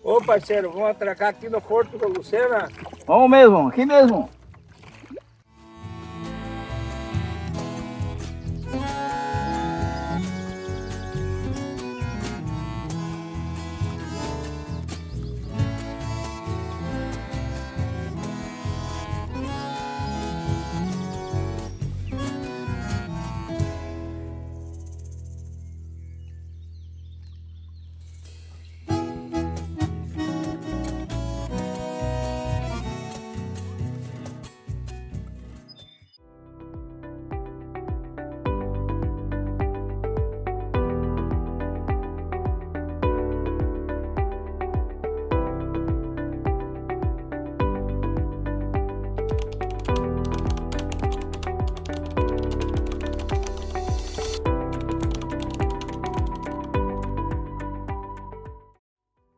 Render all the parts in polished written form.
Ô parceiro, vamos atracar aqui no Porto da Lucena? Vamos mesmo, aqui mesmo.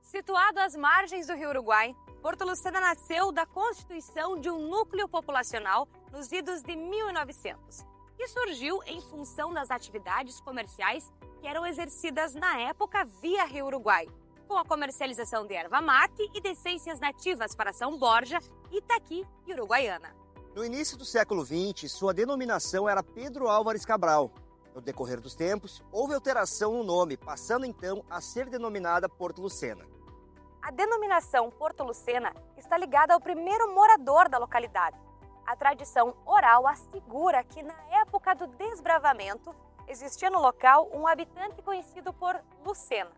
Situado às margens do Rio Uruguai, Porto Lucena nasceu da constituição de um núcleo populacional nos idos de 1900, que surgiu em função das atividades comerciais que eram exercidas na época via Rio Uruguai, com a comercialização de erva mate e de essências nativas para São Borja, Itaqui e Uruguaiana. No início do século XX, sua denominação era Pedro Álvares Cabral. No decorrer dos tempos, houve alteração no nome, passando então a ser denominada Porto Lucena. A denominação Porto Lucena está ligada ao primeiro morador da localidade. A tradição oral assegura que na época do desbravamento existia no local um habitante conhecido por Lucena.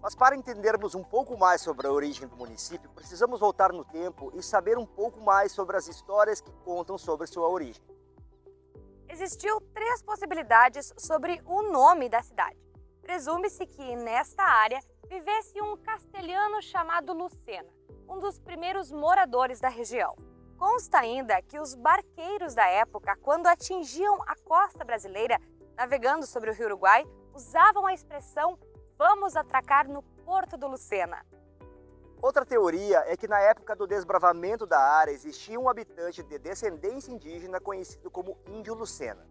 Mas para entendermos um pouco mais sobre a origem do município, precisamos voltar no tempo e saber um pouco mais sobre as histórias que contam sobre sua origem. Existiu 3 possibilidades sobre o nome da cidade. Presume-se que nesta área vivesse um castelhano chamado Lucena, um dos primeiros moradores da região. Consta ainda que os barqueiros da época, quando atingiam a costa brasileira, navegando sobre o Rio Uruguai, usavam a expressão "vamos atracar no Porto do Lucena". Outra teoria é que na época do desbravamento da área existia um habitante de descendência indígena conhecido como Índio Lucena.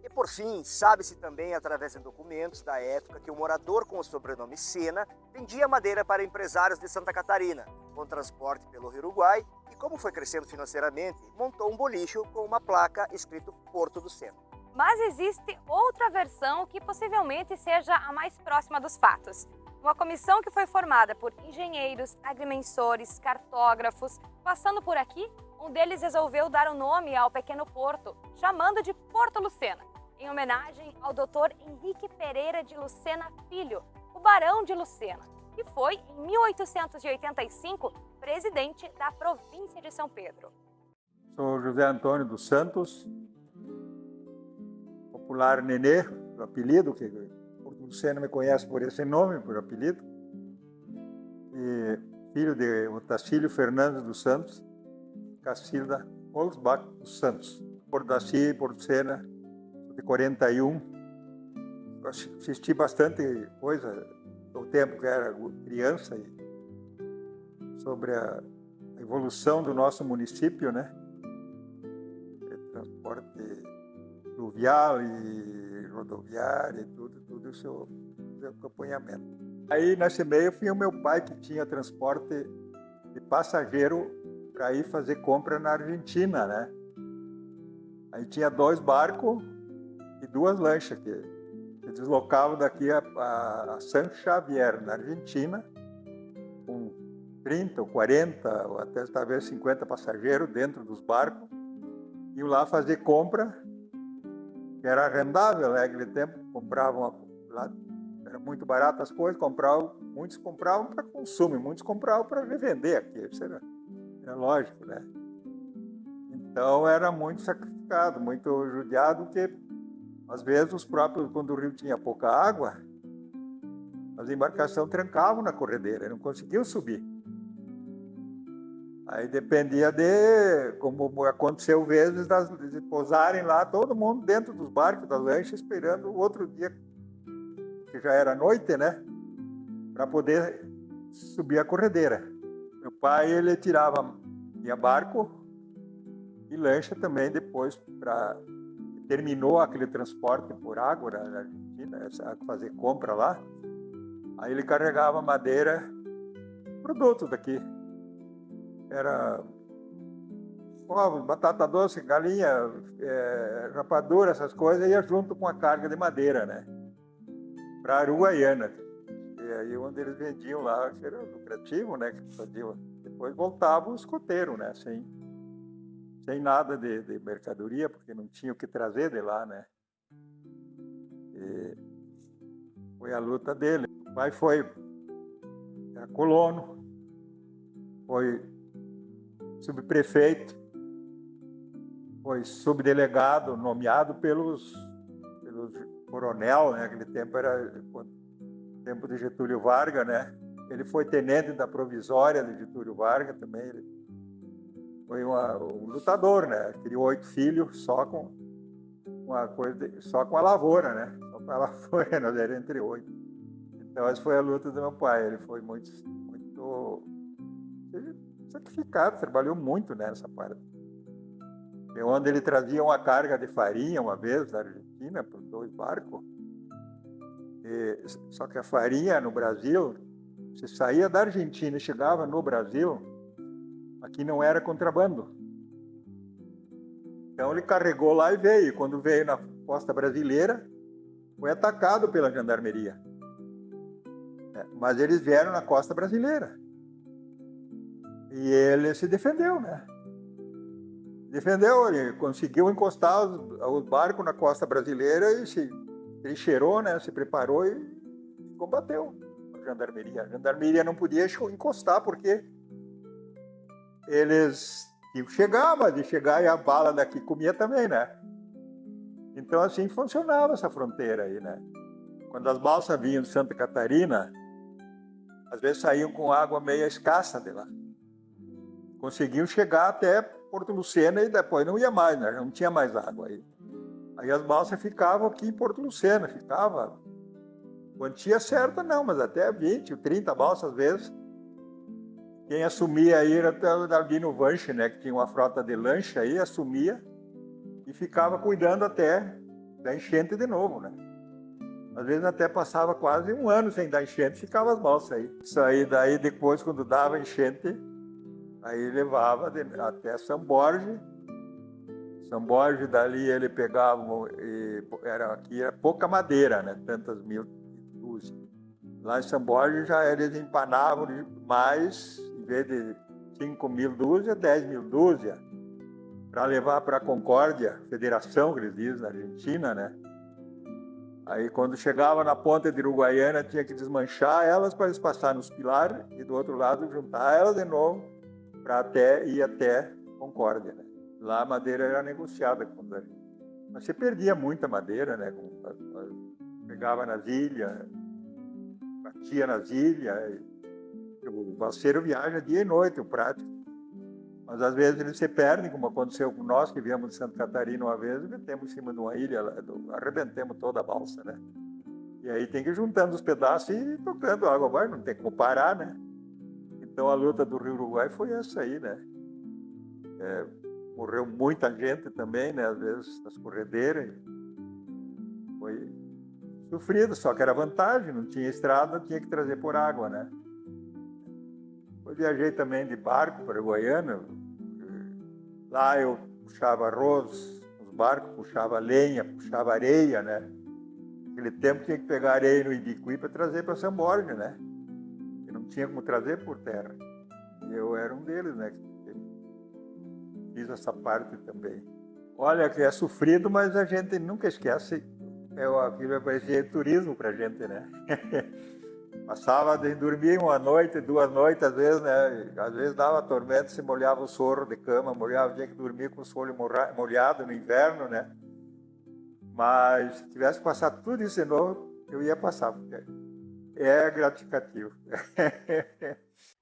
E por fim, sabe-se também através de documentos da época que o morador com o sobrenome Sena vendia madeira para empresários de Santa Catarina, com transporte pelo Rio Uruguai e, como foi crescendo financeiramente, montou um bolicho com uma placa escrito Porto do Sena. Mas existe outra versão que possivelmente seja a mais próxima dos fatos. Uma comissão que foi formada por engenheiros, agrimensores, cartógrafos, passando por aqui, um deles resolveu dar o nome ao pequeno porto, chamando de Porto Lucena, em homenagem ao Dr. Henrique Pereira de Lucena Filho, o Barão de Lucena, que foi, em 1885, presidente da província de São Pedro. Sou José Antônio dos Santos, popular Nenê, o apelido, que Porto Lucena me conhece por esse nome, por apelido, e filho de Otacílio Fernandes dos Santos, Cacilda Olsbach dos Santos. Porto Daci, Porto Lucena, de 41. Eu assisti bastante coisa no tempo que era criança e sobre a evolução do nosso município, né? Transporte fluvial e rodoviário e tudo isso é acompanhamento. Aí nesse meio foi o meu pai que tinha transporte de passageiro para ir fazer compra na Argentina, né? Aí tinha 2 barcos e 2 lanchas que deslocavam daqui a San Xavier, na Argentina, com 30 ou 40 ou até talvez 50 passageiros dentro dos barcos, iam lá fazer compra, que era rendável, né? Naquele tempo compravam lá, era muito barato as coisas, muitos compravam para consumo, muitos compravam para revender aqui, isso era lógico, né? Então era muito sacrificado, muito judiado, porque às vezes os próprios, quando o rio tinha pouca água, as embarcações trancavam na corredeira, não conseguiam subir. Aí dependia como aconteceu vezes, de pousarem lá, todo mundo dentro dos barcos, das lanchas, esperando o outro dia, que já era noite, né? Para poder subir a corredeira. Meu pai, ele tinha barco e lancha também depois terminou aquele transporte por água na Argentina, fazer compra lá. Aí ele carregava madeira produtos daqui. Era ovos, batata doce, galinha, rapadura, essas coisas, ia junto com a carga de madeira, né? Para Uruguaiana. E aí onde eles vendiam lá, que era lucrativo, né? Que faziam. Depois voltavam os escoteiros, né? Sem nada de mercadoria, porque não tinha o que trazer de lá, né? E foi a luta dele. O pai era colono, foi subprefeito, foi subdelegado, nomeado pelos coronel, né? Naquele tempo era tempo de Getúlio Vargas, né? Ele foi tenente da provisória de Getúlio Vargas também. Ele foi um lutador, né? Criou 8 filhos só com a lavoura, né? Só com a lavoura, nós éramos entre 8. Então essa foi a luta do meu pai. Ele foi muito sacrificado, trabalhou muito nessa parte. E onde ele trazia uma carga de farinha uma vez da Argentina por 2 barcos. Só que a farinha no Brasil, você saía da Argentina e chegava no Brasil, aqui não era contrabando. Então ele carregou lá e veio. Quando veio na costa brasileira, foi atacado pela gendarmeria. Mas eles vieram na costa brasileira. E ele se defendeu, né? Ele conseguiu encostar os barcos na costa brasileira e se trincheirou, né? Se preparou e combateu a gendarmeria. A gendarmeria não podia encostar porque eles tinham que chegar, mas de chegar e a bala daqui comia também, né? Então assim funcionava essa fronteira aí, né? Quando as balsas vinham de Santa Catarina, às vezes saíam com água meio escassa de lá. Conseguiam chegar até Porto Lucena e depois não ia mais, né? Não tinha mais água aí. Aí as balsas ficavam aqui em Porto Lucena, ficava quantia certa não, mas até 20, 30 balsas às vezes. Quem assumia aí era o Dalvino Vanche, né? Que tinha uma frota de lancha aí, assumia e ficava cuidando até da enchente de novo, né? Às vezes até passava quase um ano sem dar enchente, ficava as balsas aí. Isso aí daí depois, quando dava enchente, aí levava até São Borges. São Borges, dali ele pegava, era pouca madeira, né? Tantas mil dúzias. Lá em São Borges já eles empanavam mais, em vez de 5.000 dúzias, 10.000 dúzias, para levar para a Concórdia, federação que eles dizem na Argentina, né? Aí quando chegava na ponta de Uruguaiana, tinha que desmanchar elas para eles passarem nos pilares e do outro lado juntar elas de novo para ir até Concórdia, né? Lá a madeira era negociada com os. Mas você perdia muita madeira, né? Pegava nas ilhas, batia nas ilhas. O balseiro viaja dia e noite, o prático. Mas às vezes eles se perdem, como aconteceu com nós, que viemos de Santa Catarina uma vez e metemos em cima de uma ilha, arrebentemos toda a balsa, né? E aí tem que ir juntando os pedaços e tocando água abaixo, não tem como parar, né? Então a luta do Rio Uruguai foi essa aí, né? Morreu muita gente também, né? Às vezes nas corredeiras. Foi sofrido, só que era vantagem, não tinha estrada, tinha que trazer por água, né? Eu viajei também de barco para Uruguaiana. Lá eu puxava arroz nos barcos, puxava lenha, puxava areia, né? Naquele tempo tinha que pegar areia no Ibicuí para trazer para São Borges, né? E não tinha como trazer por terra. E eu era um deles, né? Fiz essa parte também. Olha, que é sofrido, mas a gente nunca esquece. Aquilo parecia turismo para a gente, né? Passava de dormir uma noite, 2 noites, às vezes, né? Às vezes dava tormenta, se molhava o soro de cama, tinha que dormir com o soro molhado no inverno, né? Mas se tivesse passado tudo isso de novo, eu ia passar, porque é gratificativo.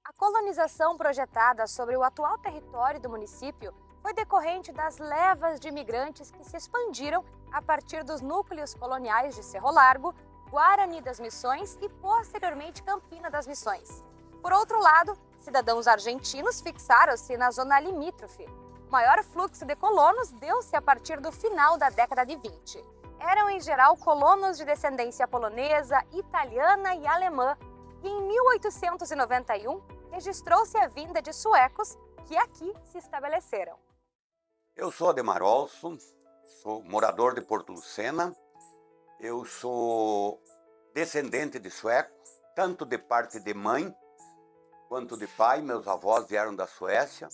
A colonização projetada sobre o atual território do município foi decorrente das levas de imigrantes que se expandiram a partir dos núcleos coloniais de Cerro Largo, Guarani das Missões e, posteriormente, Campina das Missões. Por outro lado, cidadãos argentinos fixaram-se na zona limítrofe. O maior fluxo de colonos deu-se a partir do final da década de 20. Eram, em geral, colonos de descendência polonesa, italiana e alemã, que, em 1891, registrou-se a vinda de suecos que aqui se estabeleceram. Eu sou Ademar Olson, sou morador de Porto Lucena. Eu sou descendente de sueco, tanto de parte de mãe quanto de pai. Meus avós vieram da Suécia.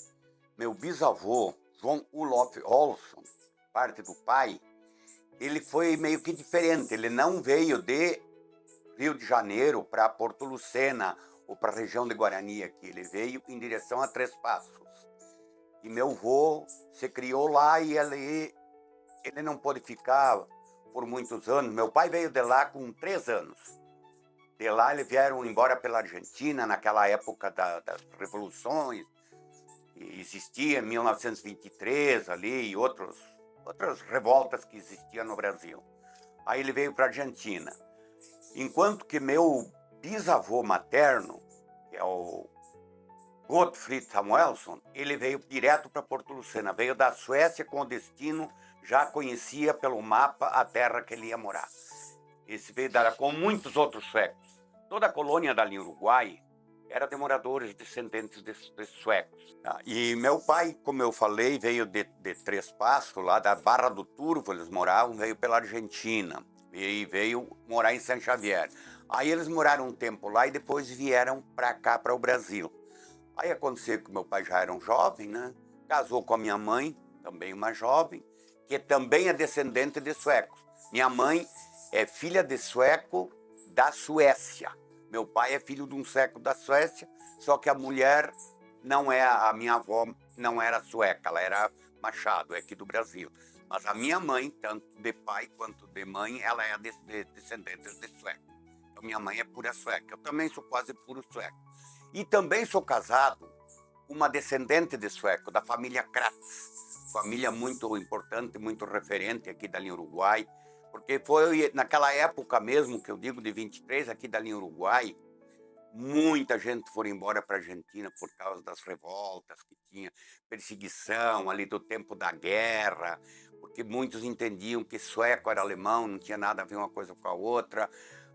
Meu bisavô, João Olof Olsson, parte do pai, ele foi meio que diferente. Ele não veio de Rio de Janeiro para Porto Lucena ou para a região de Guarani aqui. Ele veio em direção a Três Passos. E meu avô se criou lá e ele não pôde ficar por muitos anos. Meu pai veio de lá com 3 anos. De lá eles vieram embora pela Argentina, naquela época das revoluções. E existia em 1923 ali e outras revoltas que existiam no Brasil. Aí ele veio para a Argentina. Enquanto que meu bisavô materno, que é o Gottfried Samuelsson, ele veio direto para Porto Lucena. Veio da Suécia com o destino, já conhecia pelo mapa a terra que ele ia morar. Esse veio com muitos outros suecos. Toda a colônia dali em Uruguai era de moradores descendentes de suecos. E meu pai, como eu falei, veio de Três Passos, lá da Barra do Turvo, eles moravam, veio pela Argentina. E veio morar em São Xavier. Aí eles moraram um tempo lá e depois vieram para cá, para o Brasil. Aí aconteceu que meu pai já era um jovem, né? Casou com a minha mãe, também uma jovem, que também é descendente de suecos. Minha mãe é filha de sueco da Suécia. Meu pai é filho de um sueco da Suécia, só que a mulher não é, a minha avó não era sueca, ela era Machado, é aqui do Brasil. Mas a minha mãe, tanto de pai quanto de mãe, ela é descendente de sueco. Então minha mãe é pura sueca, eu também sou quase puro sueco. E também sou casado com uma descendente de sueco, da família Kratz, família muito importante, muito referente aqui dali em Uruguai, porque foi naquela época mesmo, que eu digo de 23, aqui dali em Uruguai, muita gente foi embora para a Argentina por causa das revoltas que tinha, perseguição ali do tempo da guerra, porque muitos entendiam que sueco era alemão, não tinha nada a ver uma coisa com a outra,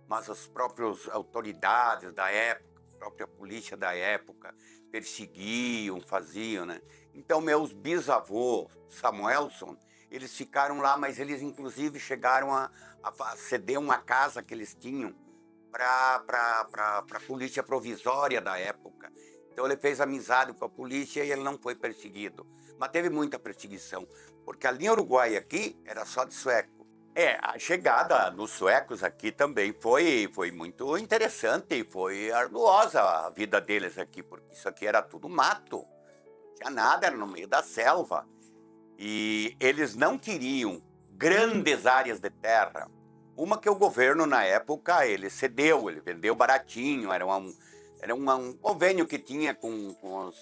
mas as próprias autoridades da época, a própria polícia da época, perseguiam, faziam, né? Então, meus bisavôs, Samuelsson, eles ficaram lá, mas eles inclusive chegaram a ceder uma casa que eles tinham para a polícia provisória da época. Então ele fez amizade com a polícia e ele não foi perseguido. Mas teve muita perseguição, porque ali em Uruguai aqui era só de sueco. A chegada dos suecos aqui também foi muito interessante e foi arduosa a vida deles aqui, porque isso aqui era tudo mato, não tinha nada, era no meio da selva. E eles não queriam grandes áreas de terra. Uma que o governo, na época, ele cedeu, ele vendeu baratinho, era um convênio que tinha com os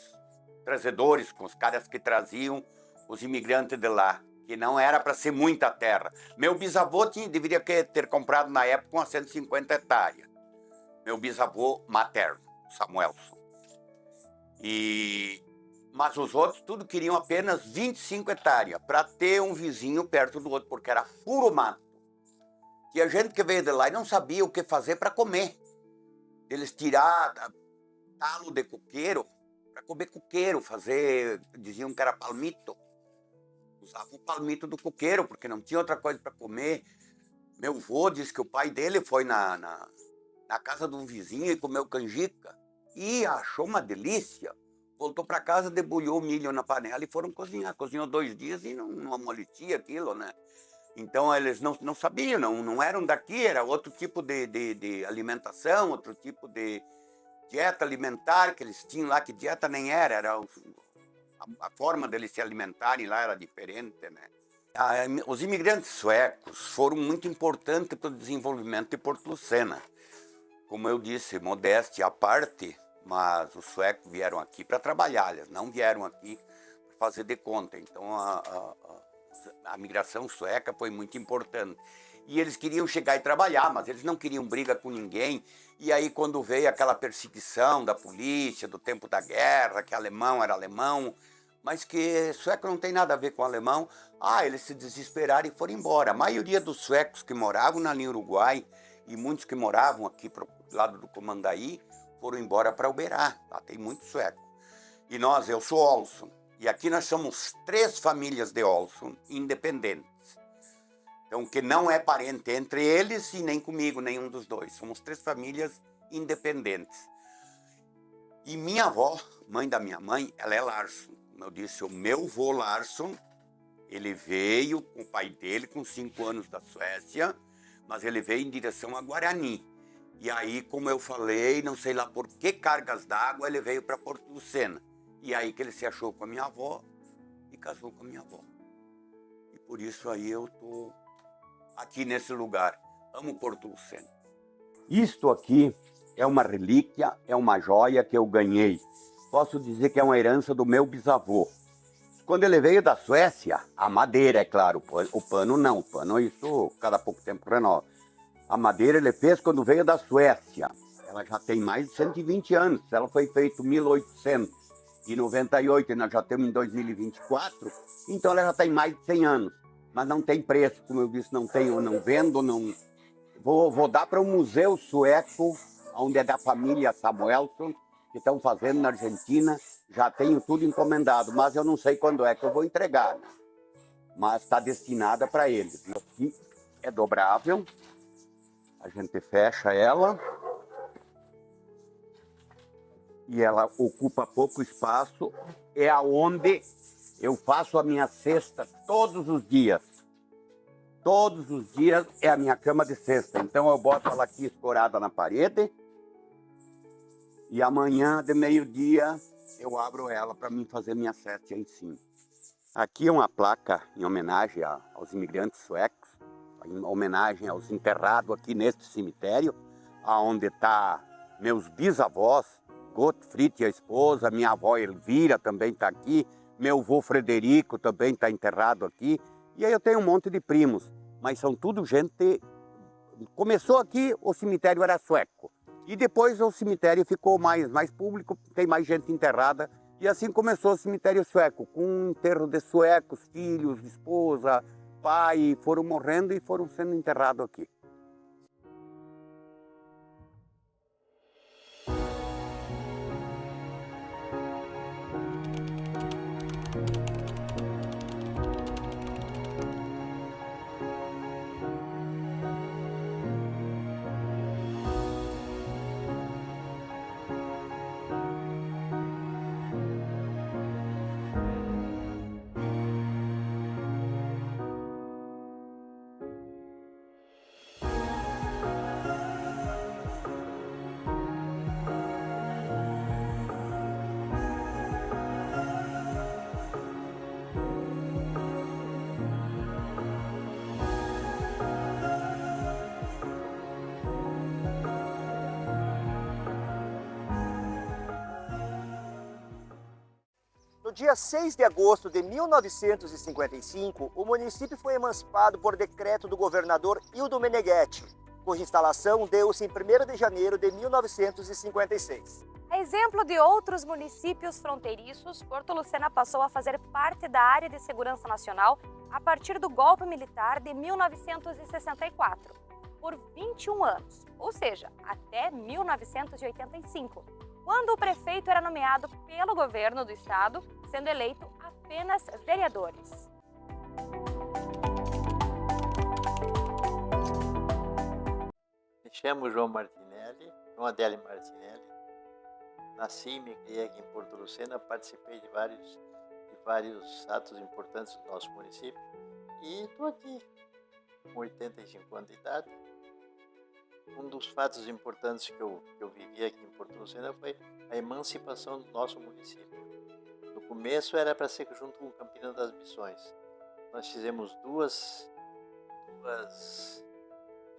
trazedores, com os caras que traziam os imigrantes de lá, que não era para ser muita terra. Meu bisavô deveria ter comprado, na época, umas 150 hectares. Meu bisavô materno, Samuelsson. Mas os outros tudo queriam apenas 25 hectares, para ter um vizinho perto do outro, porque era puro mato. Tinha gente que veio de lá e não sabia o que fazer para comer. Eles tiraram talo de coqueiro, para comer coqueiro, diziam que era palmito. Usavam o palmito do coqueiro, porque não tinha outra coisa para comer. Meu avô disse que o pai dele foi na casa de um vizinho e comeu canjica. E achou uma delícia. Voltou para casa, debulhou o milho na panela e foram cozinhar. Cozinhou 2 dias e não amolecia aquilo, né? Então eles não sabiam, não eram daqui, era outro tipo de alimentação, outro tipo de dieta alimentar que eles tinham lá, que dieta nem era a forma deles se alimentarem lá era diferente, né? Os imigrantes suecos foram muito importantes para o desenvolvimento de Porto Lucena. Como eu disse, modéstia à parte, mas os suecos vieram aqui para trabalhar, eles não vieram aqui para fazer de conta. Então a migração sueca foi muito importante. E eles queriam chegar e trabalhar, mas eles não queriam briga com ninguém. E aí quando veio aquela perseguição da polícia, do tempo da guerra, que alemão era alemão, mas que sueco não tem nada a ver com alemão, eles se desesperaram e foram embora. A maioria dos suecos que moravam na linha Uruguai e muitos que moravam aqui pro lado do Comandaí foram embora para Uberá. Lá tem muito sueco. E eu sou Olson. E aqui nós somos 3 famílias de Olson independentes. Então, que não é parente entre eles e nem comigo, nenhum dos dois. Somos 3 famílias independentes. E minha avó, mãe da minha mãe, ela é Larsson. Como eu disse, o meu vô Larsson, ele veio com o pai dele com 5 anos da Suécia, mas ele veio em direção a Guarani. E aí, como eu falei, não sei lá por que cargas d'água, ele veio para Porto Lucena. E aí que ele se achou com a minha avó e casou com a minha avó. E por isso aí eu tô aqui nesse lugar. Amo Porto Lucena. Isto aqui é uma relíquia, é uma joia que eu ganhei. Posso dizer que é uma herança do meu bisavô. Quando ele veio da Suécia, a madeira, é claro, o pano não. O pano, isso, cada pouco tempo renova. A madeira ele fez quando veio da Suécia. Ela já tem mais de 120 anos. Ela foi feita em 1898 e nós já estamos em 2024. Então ela já tem mais de 100 anos. Mas não tem preço, como eu disse, não tenho, não vendo, não... Vou dar para um museu sueco, onde é da família Samuelson, que estão fazendo na Argentina. Já tenho tudo encomendado, mas eu não sei quando é que eu vou entregar. Né? Mas está destinada para eles. Aqui é dobrável. A gente fecha ela. E ela ocupa pouco espaço. É aonde eu faço a minha cesta todos os dias. Todos os dias é a minha cama de cesta. Então eu boto ela aqui escorada na parede. E amanhã, de meio-dia, eu abro ela para mim fazer minha cesta em cima. Aqui é uma placa em homenagem aos imigrantes suecos. Em homenagem aos enterrados aqui neste cemitério. Onde está meus bisavós. Gottfried e a esposa, minha avó Elvira também está aqui. Meu avô Frederico também está enterrado aqui. E aí eu tenho um monte de primos, mas são tudo gente... Começou aqui, o cemitério era sueco. E depois o cemitério ficou mais público, tem mais gente enterrada. E assim começou o cemitério sueco, com um enterro de suecos, filhos, esposa, pai, foram morrendo e foram sendo enterrados aqui. No dia 6 de agosto de 1955, o município foi emancipado por decreto do governador Ildo Meneghetti, cuja instalação deu-se em 1º de janeiro de 1956. A exemplo de outros municípios fronteiriços, Porto Lucena passou a fazer parte da área de segurança nacional a partir do golpe militar de 1964, por 21 anos, ou seja, até 1985, quando o prefeito era nomeado pelo governo do estado, sendo eleito apenas vereadores. Me chamo João Martinelli, João Adélio Martinelli. Nasci e me criei aqui em Porto Lucena, participei de vários atos importantes do nosso município e estou aqui com 85 anos de idade. Um dos fatos importantes que eu vivi aqui em Porto Lucena foi a emancipação do nosso município. No começo era para ser junto com Campina das Missões. Nós fizemos duas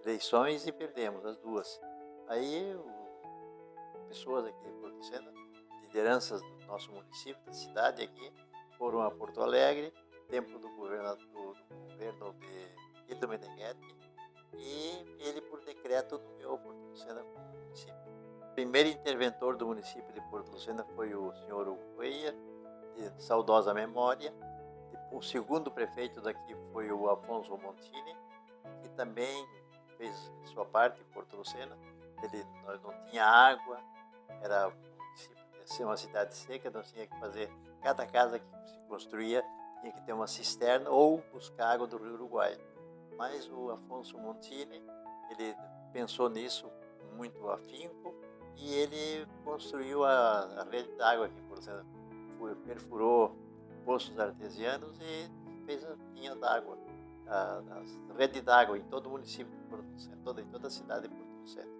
eleições e perdemos as duas. Aí pessoas aqui de Porto Lucena, lideranças do nosso município, da cidade aqui, foram a Porto Alegre, tempo do governo de Ildo Meneghetti, e ele, por decreto, nomeou Porto Lucena como município. O primeiro interventor do município de Porto Lucena foi o senhor Hugo Coelha, de saudosa memória. O segundo prefeito daqui foi o Afonso Montini, que também fez sua parte em Porto Lucena. Nós não tinha água, era ser uma cidade seca, nós tinha que fazer, cada casa que se construía tinha que ter uma cisterna ou buscar água do Rio Uruguai. Mas o Afonso Montini, ele pensou nisso muito afinco e ele construiu a rede d'água aqui, por exemplo, perfurou poços artesianos e fez a linha d'água, a rede d'água em todo o município de Porto Centro, em toda a cidade de Porto Centro.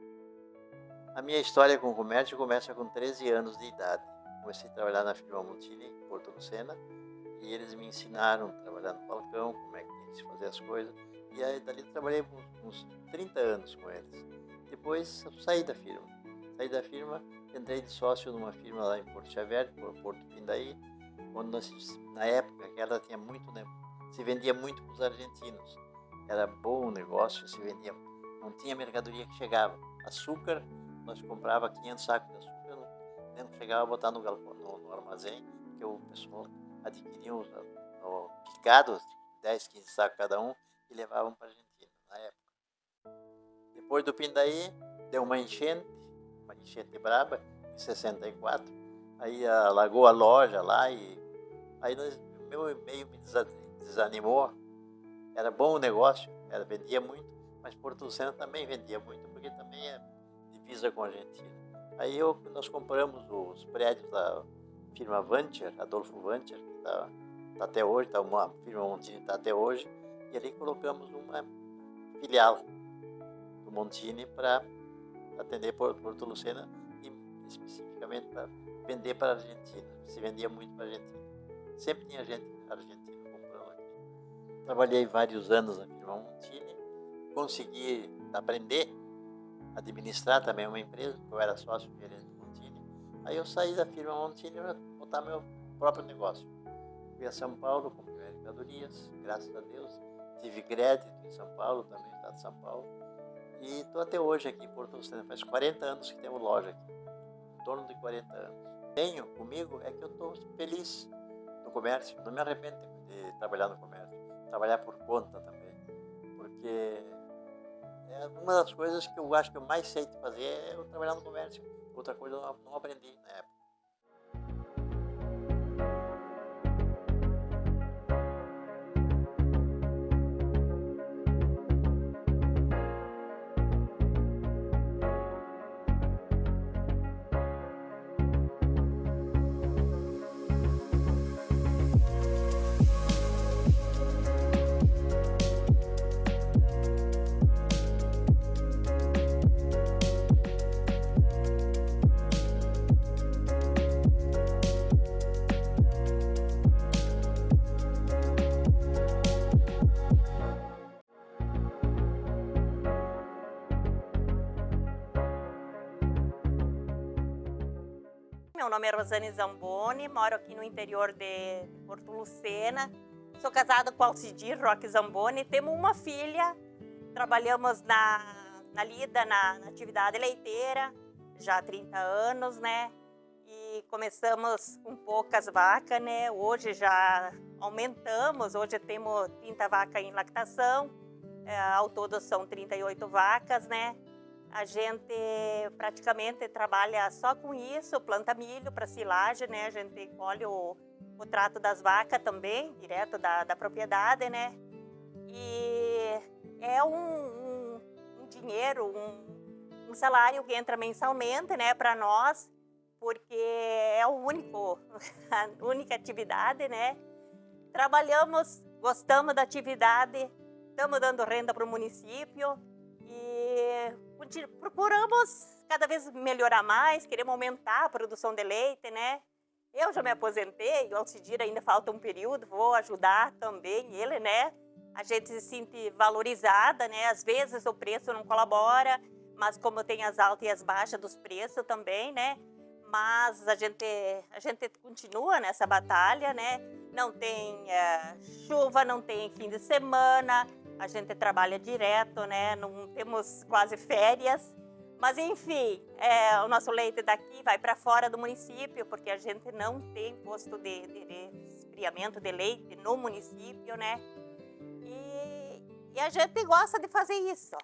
A minha história com o comércio começa com 13 anos de idade. Comecei a trabalhar na firma Montini, em Porto Lucena, e eles me ensinaram a trabalhar no balcão, como é que tem que se fazer as coisas. E aí, dali eu trabalhei uns 30 anos com eles. Depois eu saí da firma. Entrei de sócio numa firma lá em Porto Xavier, Porto Pindaí, onde na época que ela tinha muito, né, se vendia muito para os argentinos. Era bom o negócio, se vendia, não tinha mercadoria que chegava. Açúcar, nós comprava 500 sacos de açúcar, não chegava a botar no galpão, no armazém, porque o pessoal adquiria picados, 10, 15 sacos cada um, e levavam para a Argentina, na época. Depois do Pindaí, deu uma enchente braba, em 64, aí alagou a loja lá, e aí meio me desanimou. Era bom o negócio, vendia muito, mas Porto Lucena também vendia muito, porque também é divisa com a Argentina. Aí nós compramos os prédios da firma Vancher, Adolfo Vancher, que está até hoje, a firma Montini está até hoje, e ali colocamos uma filial do Montini para atender Porto Lucena e especificamente para vender para a Argentina. Se vendia muito para a Argentina. Sempre tinha gente argentina comprando aqui. Trabalhei vários anos na firma Montini, consegui aprender a administrar também uma empresa, porque eu era sócio gerente do Montini. Aí eu saí da firma Montini para montar meu próprio negócio. Fui a São Paulo, comprei mercadorias, graças a Deus. Tive crédito em São Paulo, também no estado de São Paulo. E estou até hoje aqui em Porto Lucena. Faz 40 anos que temos loja aqui, em torno de 40 anos. Tenho comigo é que eu estou feliz no comércio, não me arrependo de trabalhar no comércio, trabalhar por conta também, porque é uma das coisas que eu acho que eu mais sei fazer é eu trabalhar no comércio. Outra coisa eu não aprendi na época. Meu nome é Rosane Zamboni, moro aqui no interior de Porto Lucena. Sou casada com Alcidir Roque Zamboni. Temos uma filha, trabalhamos na lida, na atividade leiteira, já há 30 anos, né? E começamos com poucas vacas, né? Hoje já aumentamos, hoje temos 30 vacas em lactação, ao todo são 38 vacas, né? A gente praticamente trabalha só com isso, planta milho para silagem, né? A gente colhe o trato das vacas também, direto da propriedade, né? E é um dinheiro, um salário que entra mensalmente, né, para nós, porque é a única atividade, né? Trabalhamos, gostamos da atividade, estamos dando renda para o município e procuramos cada vez melhorar mais, queremos aumentar a produção de leite, né? Eu já me aposentei, o Alcidir ainda falta um período, vou ajudar também ele, né? A gente se sente valorizada, né? Às vezes o preço não colabora, mas como tem as altas e as baixas dos preços também, né? Mas a gente continua nessa batalha, né? Não tem chuva, não tem fim de semana, a gente trabalha direto, né? Não temos quase férias. Mas, enfim, o nosso leite daqui vai para fora do município, porque a gente não tem posto de esfriamento de leite no município, né? E a gente gosta de fazer isso.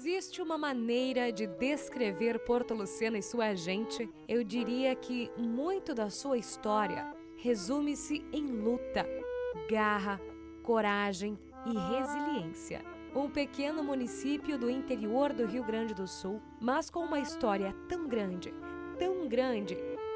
existe uma maneira de descrever Porto Lucena e sua gente, eu diria que muito da sua história resume-se em luta, garra, coragem e resiliência. Um pequeno município do interior do Rio Grande do Sul, mas com uma história tão grande,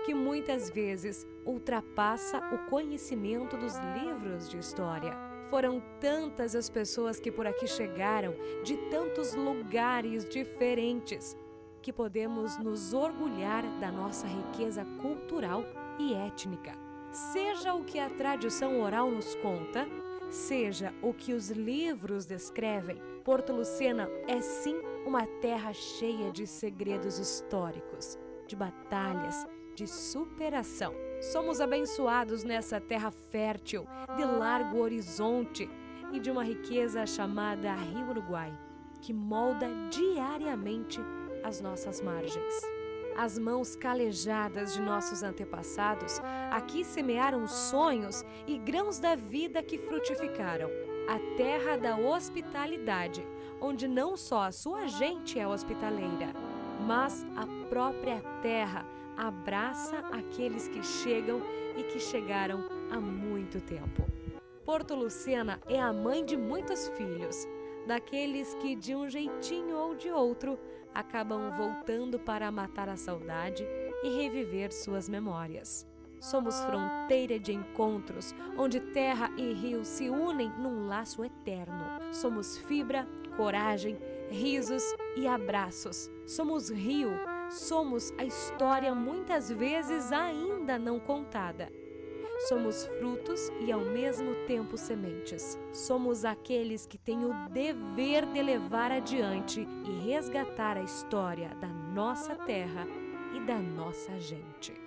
que muitas vezes ultrapassa o conhecimento dos livros de história. Foram tantas as pessoas que por aqui chegaram, de tantos lugares diferentes, que podemos nos orgulhar da nossa riqueza cultural e étnica. Seja o que a tradição oral nos conta, seja o que os livros descrevem, Porto Lucena é sim uma terra cheia de segredos históricos, de batalhas, de superação. Somos abençoados nessa terra fértil, de largo horizonte e de uma riqueza chamada Rio Uruguai, que molda diariamente as nossas margens. As mãos calejadas de nossos antepassados aqui semearam sonhos e grãos da vida que frutificaram. A terra da hospitalidade, onde não só a sua gente é hospitaleira, mas a própria terra abraça aqueles que chegam e que chegaram há muito tempo. Porto Lucena é a mãe de muitos filhos, daqueles que de um jeitinho ou de outro acabam voltando para matar a saudade e reviver suas memórias. Somos fronteira de encontros, onde terra e rio se unem num laço eterno. Somos fibra, coragem, risos e abraços. Somos rio, somos a história muitas vezes ainda não contada. Somos frutos e ao mesmo tempo sementes. Somos aqueles que têm o dever de levar adiante e resgatar a história da nossa terra e da nossa gente.